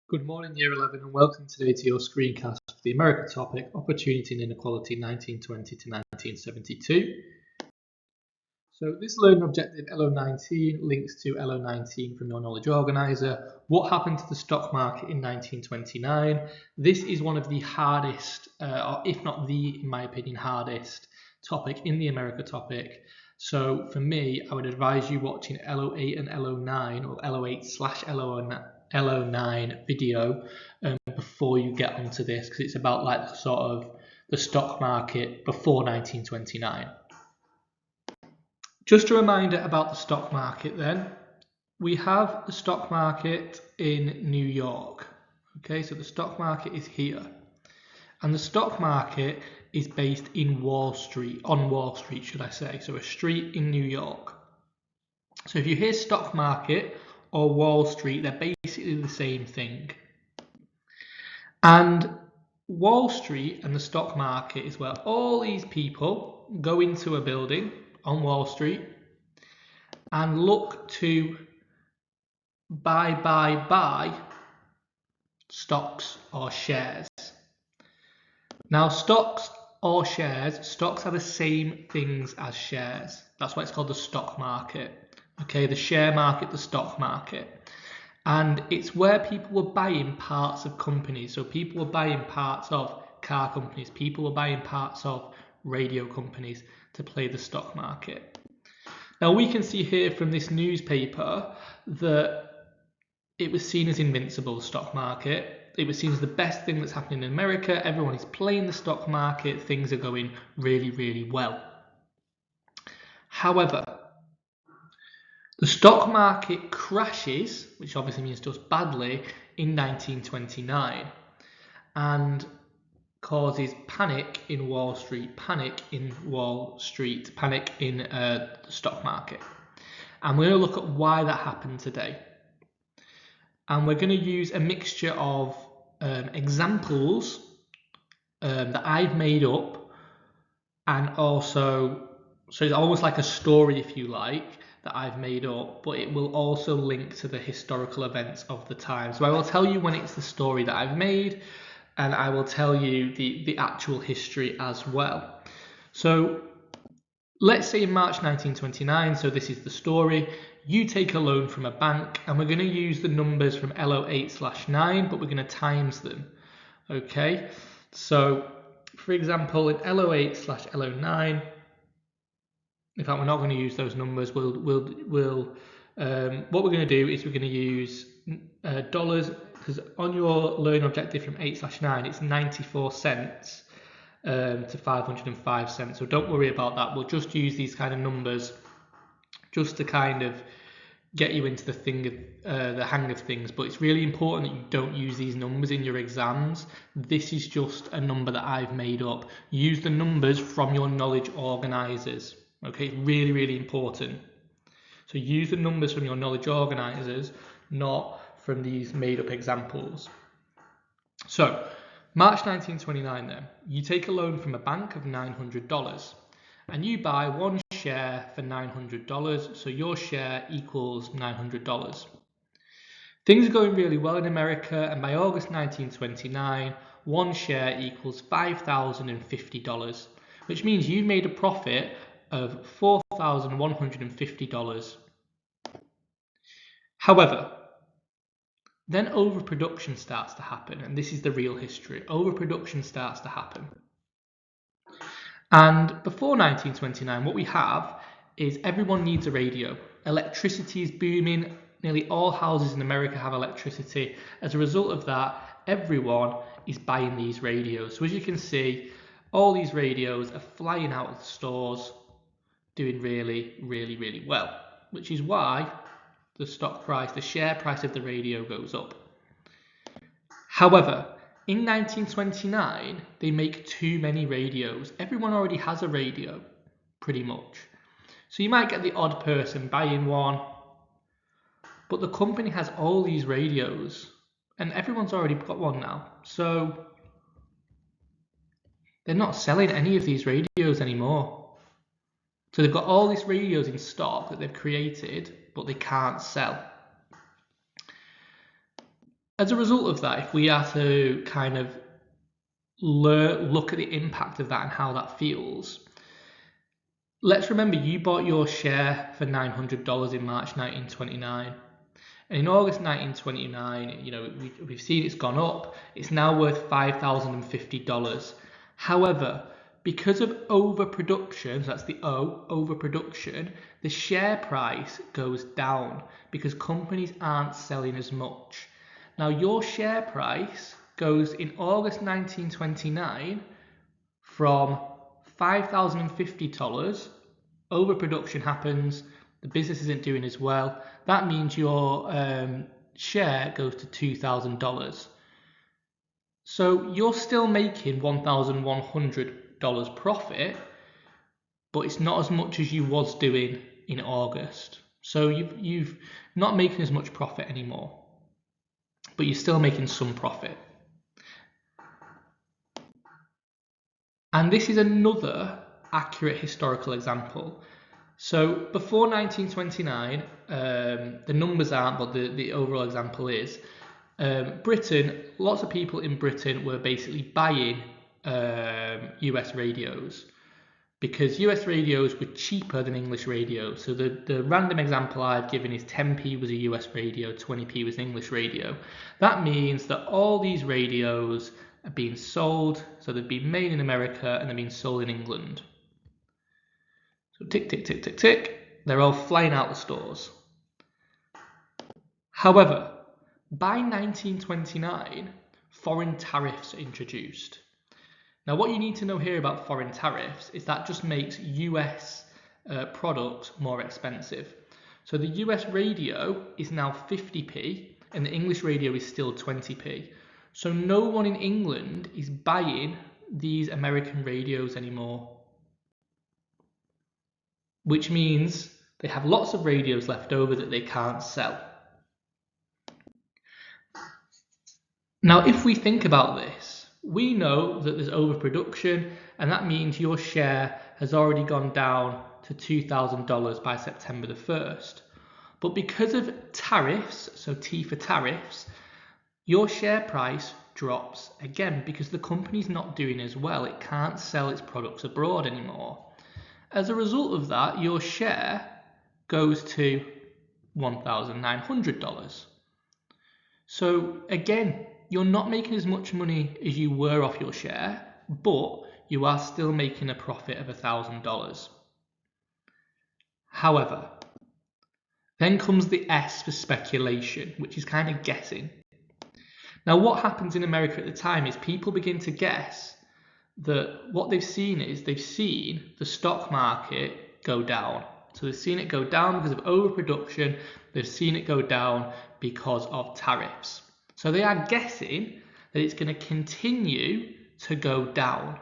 Good morning, Year 11, and welcome today to your screencast for the America topic, Opportunity and Inequality 1920 to 1972. So this learning objective LO19 links to LO19 from your knowledge organizer. What happened to the stock market in 1929? This is one of the hardest, or if not the, in my opinion, hardest topic in the America topic. So for me, I would advise you watching LO8 and LO9 or LO8/LO9 video before you get onto this, because it's about like sort of the stock market before 1929. Just a reminder about the stock market then. We have the stock market in New York. Okay, so the stock market is here. And the stock market is based in Wall Street, on Wall Street, should I say. So a street in New York. So if you hear stock market or Wall Street, they're basically the same thing. And Wall Street and the stock market is where all these people go into a building on Wall Street and look to buy stocks or shares. Now, stocks or shares, stocks are the same things as shares. That's why it's called the stock market. Okay, the share market, the stock market. And it's where people were buying parts of companies. So people were buying parts of car companies, people were buying parts of radio companies to play the stock market. Now we can see here from this newspaper that it was seen as invincible, the stock market. It was seen as the best thing that's happening in America. Everyone is playing the stock market. Things are going really, really well. However, the stock market crashes, which obviously means does badly, in 1929 and causes panic in Wall Street, panic in the stock market. And we're going to look at why that happened today. And we're going to use a mixture of examples that I've made up, and also, so it's almost like a story, if you like, that I've made up, but it will also link to the historical events of the time. So I will tell you when it's the story that I've made, and I will tell you the actual history as well. So let's say in March 1929, so this is the story, you take a loan from a bank, and we're going to use the numbers from LO8/9, but we're going to times them. Okay, so for example, in LO8/LO9, in fact, we're not going to use those numbers. What we're going to do is we're going to use dollars, because on your learning objective from 8/9, it's 94 cents to 505 cents. So don't worry about that. We'll just use these kind of numbers just to kind of get you into the hang of things. But it's really important that you don't use these numbers in your exams. This is just a number that I've made up. Use the numbers from your knowledge organizers. Okay, really, really important. So use the numbers from your knowledge organizers, not from these made up examples. So March 1929 then, you take a loan from a bank of $900 and you buy one share for $900, so your share equals $900. Things are going really well in America, and by August 1929, one share equals $5,050, which means you've made a profit of $4,150. However, then overproduction starts to happen, and this is the real history. Overproduction starts to happen. And before 1929, what we have is everyone needs a radio. Electricity is booming. Nearly all houses in America have electricity. As a result of that, everyone is buying these radios. So as you can see, all these radios are flying out of the stores, doing really, really, really well, which is why the stock price, the share price of the radio goes up. However, in 1929, they make too many radios. Everyone already has a radio, pretty much. So you might get the odd person buying one, but the company has all these radios, and everyone's already got one now. So they're not selling any of these radios anymore. So they've got all these radios in stock that they've created, but they can't sell. As a result of that, if we are to kind of look at the impact of that and how that feels, let's remember you bought your share for $900 in March 1929. And in August 1929, we've seen it's gone up. It's now worth $5,050. However, because of overproduction, so that's the O, overproduction, the share price goes down because companies aren't selling as much. Now, your share price goes in August 1929 from $5,050. Overproduction happens, the business isn't doing as well. That means your share goes to $2,000. So you're still making $1,100 profit, but it's not as much as you was doing in August. So you've not making as much profit anymore, but you're still making some profit. And this is another accurate historical example. So before 1929, the numbers aren't, but the overall example is, Britain, lots of people in Britain were basically buying US radios because US radios were cheaper than English radios. So the random example I've given is 10p was a US radio, 20p was an English radio. That means that all these radios are being sold, so they've been made in America and they're being sold in England. So tick, tick, tick, tick, tick, they're all flying out the stores. However, by 1929, foreign tariffs are introduced. Now, what you need to know here about foreign tariffs is that just makes US products more expensive. So the US radio is now 50p and the English radio is still 20p. So no one in England is buying these American radios anymore, which means they have lots of radios left over that they can't sell. Now, if we think about this, we know that there's overproduction, and that means your share has already gone down to $2,000 by September the 1st. But because of tariffs, so T for tariffs, your share price drops again because the company's not doing as well. It can't sell its products abroad anymore. As a result of that, your share goes to $1,900. So again, you're not making as much money as you were off your share, but you are still making a profit of $1,000. However, then comes the S for speculation, which is kind of guessing. Now, what happens in America at the time is people begin to guess that what they've seen is they've seen the stock market go down. So they've seen it go down because of overproduction. They've seen it go down because of tariffs. So they are guessing that it's going to continue to go down.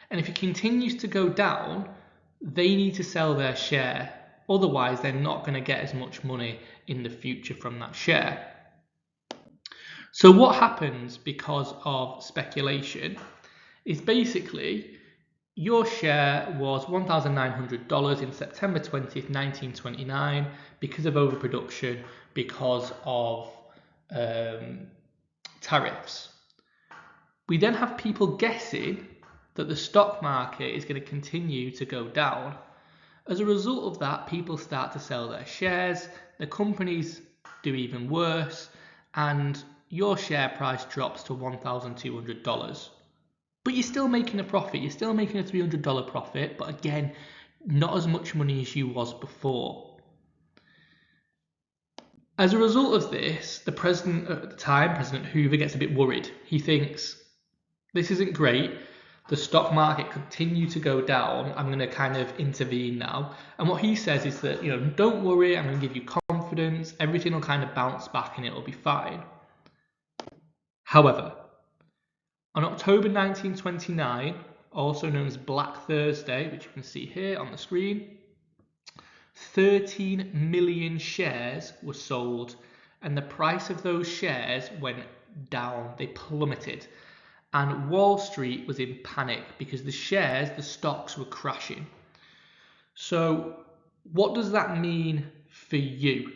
And if it continues to go down, they need to sell their share. Otherwise, they're not going to get as much money in the future from that share. So what happens because of speculation is basically your share was $1,900 in September 20th, 1929 because of overproduction, because of tariffs. We then have people guessing that the stock market is going to continue to go down. As a result of that, people start to sell their shares, the companies do even worse, and your share price drops to $1,200. But you're still making a profit, you're still making a $300 profit, but again, not as much money as you was before. As a result of this, the president at the time, President Hoover, gets a bit worried. He thinks, this isn't great, the stock market continue to go down, I'm going to kind of intervene now. And what he says is that, don't worry, I'm going to give you confidence, everything will kind of bounce back and it'll be fine. However, on October 1929, also known as Black Thursday, which you can see here on the screen, 13 million shares were sold, and the price of those shares went down, they plummeted. And Wall Street was in panic because the stocks were crashing. So what does that mean for you?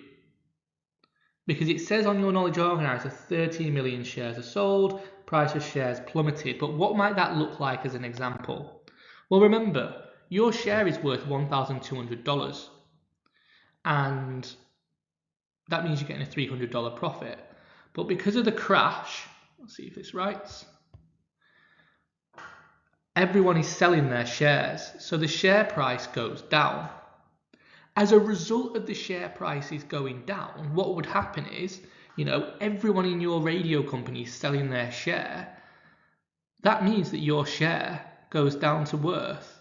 Because it says on your knowledge organizer 13 million shares are sold, price of shares plummeted. But what might that look like as an example? Well, remember, your share is worth $1,200, and that means you're getting a $300 profit. But because of the crash, let's see if this writes, everyone is selling their shares, so the share price goes down. As a result of the share prices going down, what would happen is, everyone in your radio company is selling their share. That means that your share goes down to worth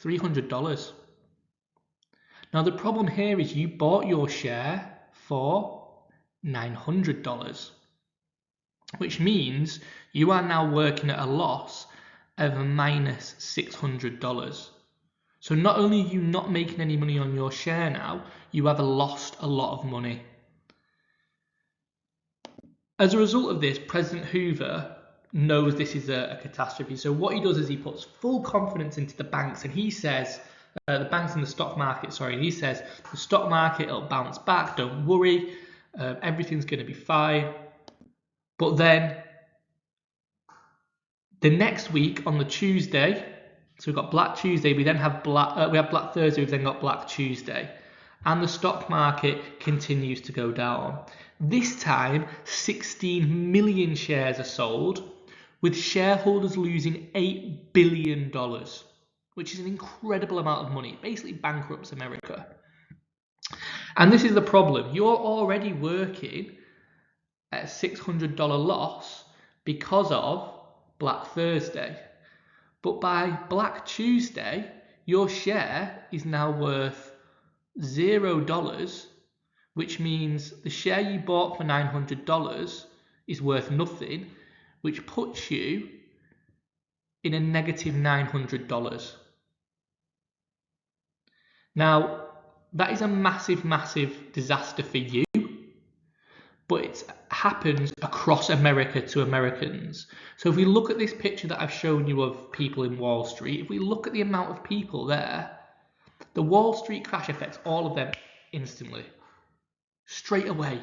$300. Now, the problem here is you bought your share for $900, which means you are now working at a loss of minus $600. So not only are you not making any money on your share now, you have lost a lot of money. As a result of this, President Hoover knows this is a catastrophe. So what he does is he puts full confidence into the banks, and he says, the banks in the stock market, and he says, the stock market, it'll bounce back, don't worry, everything's going to be fine. But then the next week on the Tuesday, so we've got Black Tuesday, we then have Black Thursday, we've then got Black Tuesday, and the stock market continues to go down. This time, 16 million shares are sold, with shareholders losing $8 billion, which is an incredible amount of money. It basically bankrupts America. And this is the problem. You're already working at a $600 loss because of Black Thursday. But by Black Tuesday, your share is now worth $0, which means the share you bought for $900 is worth nothing, which puts you in a negative $900. Now, that is a massive, massive disaster for you, but it happens across America to Americans. So if we look at this picture that I've shown you of people in Wall Street, if we look at the amount of people there, the Wall Street crash affects all of them instantly, straight away.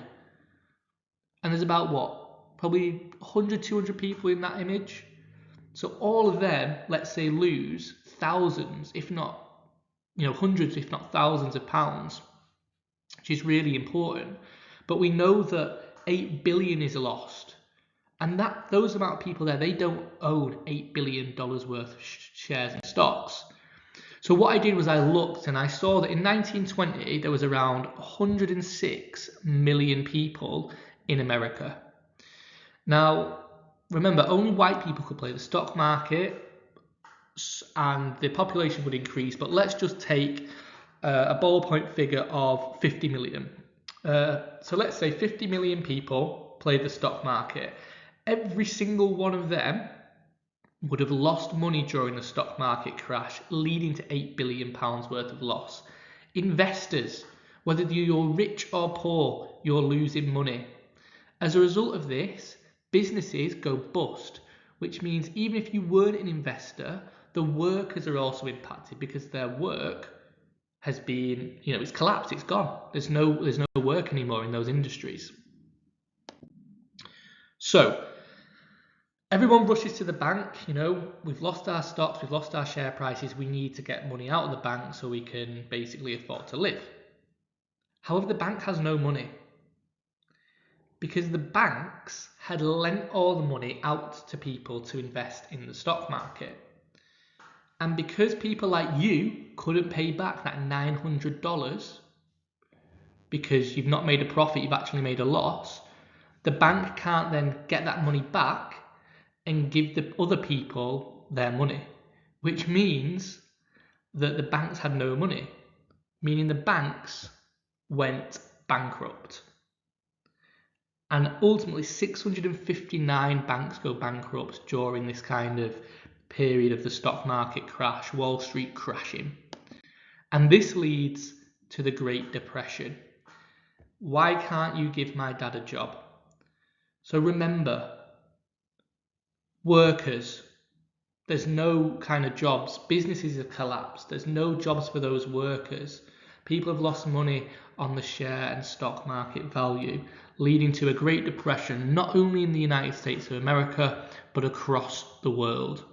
And there's about probably 100, 200 people in that image. So all of them, let's say, lose thousands, if not, hundreds, if not thousands of pounds, which is really important. But we know that 8 billion is lost. And those amount of people there, they don't own $8 billion worth of shares and stocks. So what I did was I looked and I saw that in 1920, there was around 106 million people in America. Now, remember, only white people could play the stock market, and the population would increase, but let's just take a ballpoint figure of 50 million. So let's say 50 million people played the stock market. Every single one of them would have lost money during the stock market crash, leading to £8 billion worth of loss. Investors, whether you're rich or poor, you're losing money. As a result of this, businesses go bust, which means even if you weren't an investor, the workers are also impacted because their work has been, it's collapsed, it's gone. There's no work anymore in those industries. So everyone rushes to the bank, we've lost our stocks, we've lost our share prices, we need to get money out of the bank so we can basically afford to live. However, the bank has no money because the banks had lent all the money out to people to invest in the stock market. And because people like you couldn't pay back that $900 because you've not made a profit, you've actually made a loss, the bank can't then get that money back and give the other people their money, which means that the banks had no money, meaning the banks went bankrupt. And ultimately 659 banks go bankrupt during this kind of period of the stock market crash, Wall Street crashing. And this leads to the Great Depression. Why can't you give my dad a job? So remember, workers, there's no kind of jobs. Businesses have collapsed. There's no jobs for those workers. People have lost money on the share and stock market value, leading to a Great Depression not only in the United States of America but across the world.